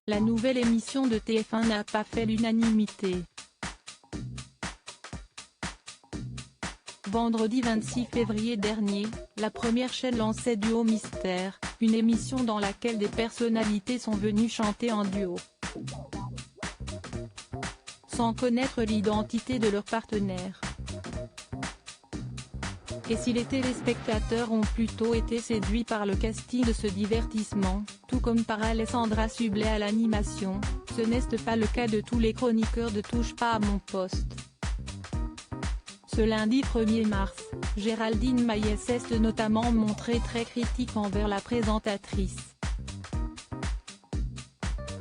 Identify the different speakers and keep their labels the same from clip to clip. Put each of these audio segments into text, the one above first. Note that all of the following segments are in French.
Speaker 1: La nouvelle émission de TF1 n'a pas fait l'unanimité. Vendredi 26 février dernier, la première chaîne lançait Duo Mystère, une émission dans laquelle des personnalités sont venues chanter en duo. Sans connaître l'identité de leur partenaire. Et si les téléspectateurs ont plutôt été séduits par le casting de ce divertissement, tout comme par Alessandra Sublet à l'animation, ce n'est pas le cas de tous les chroniqueurs de Touche pas à mon poste. Ce lundi 1er mars, Géraldine Maillet s'est notamment montrée très critique envers la présentatrice.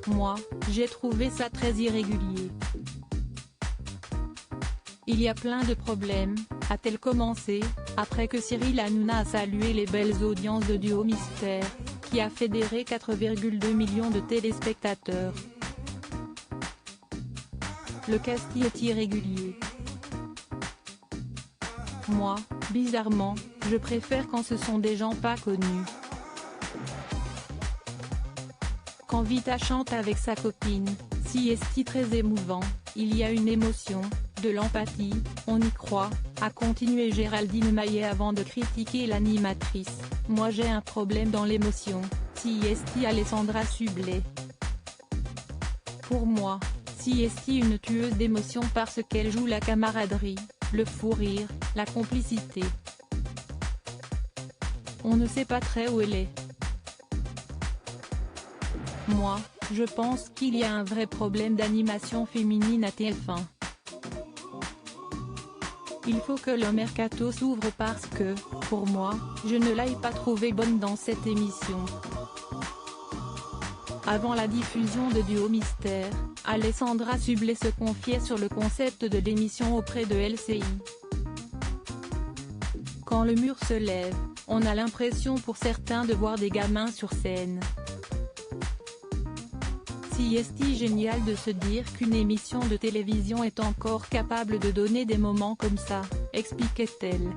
Speaker 1: Moi, j'ai trouvé ça très irrégulier. Il y a plein de problèmes, a-t-elle commencé, après que Cyril Hanouna a salué les belles audiences de Duo Mystère, qui a fédéré 4,2 millions de téléspectateurs. Le casting est irrégulier. Moi, bizarrement, je préfère quand ce sont des gens pas connus. Quand Vita chante avec sa copine, si est très émouvant, il y a une émotion, de l'empathie, on y croit, a continué Géraldine Maillet avant de critiquer l'animatrice. Moi j'ai un problème dans l'émotion, si est Alessandra Sublet. Pour moi, si est une tueuse d'émotion parce qu'elle joue la camaraderie, le fou rire, la complicité. On ne sait pas très où elle est. Moi, je pense qu'il y a un vrai problème d'animation féminine à TF1. Il faut que le mercato s'ouvre parce que, pour moi, je ne l'ai pas trouvée bonne dans cette émission. Avant la diffusion de Duo Mystère, Alessandra Sublet se confiait sur le concept de l'émission auprès de LCI. Quand le mur se lève, on a l'impression pour certains de voir des gamins sur scène. Si est génial de se dire qu'une émission de télévision est encore capable de donner des moments comme ça, expliquait-elle.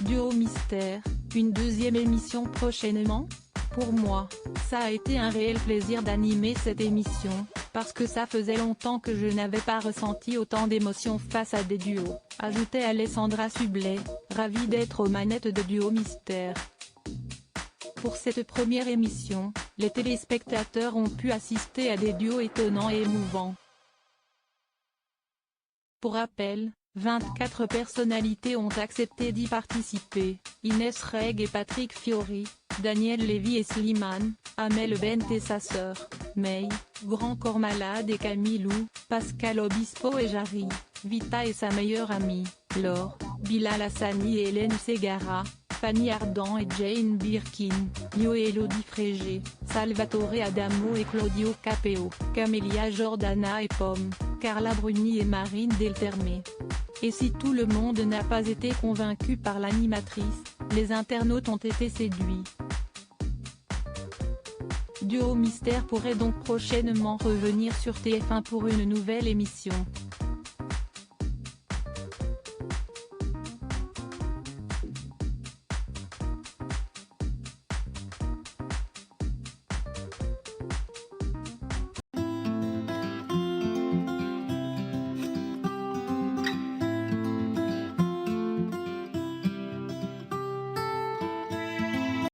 Speaker 1: Duo Mystère, une deuxième émission prochainement ? Pour moi, ça a été un réel plaisir d'animer cette émission, parce que ça faisait longtemps que je n'avais pas ressenti autant d'émotions face à des duos, ajoutait Alessandra Sublet, ravie d'être aux manettes de Duo Mystère. Pour cette première émission, les téléspectateurs ont pu assister à des duos étonnants et émouvants. Pour rappel, 24 personnalités ont accepté d'y participer, Inès Reg et Patrick Fiori, Daniel Lévy et Slimane, Amel Bent et sa sœur, May, Grand Corps Malade et Camille Lou, Pascal Obispo et Jarry, Vita et sa meilleure amie, Laure, Bilal Hassani et Hélène Ségara, Fanny Ardant et Jane Birkin, Mio et Elodie Frégé, Salvatore Adamo et Claudio Capeo, Camélia Jordana et Pomme, Carla Bruni et Marine Delterme. Et si tout le monde n'a pas été convaincu par l'animatrice, les internautes ont été séduits. Duo Mystère pourrait donc prochainement revenir sur TF1 pour une nouvelle émission.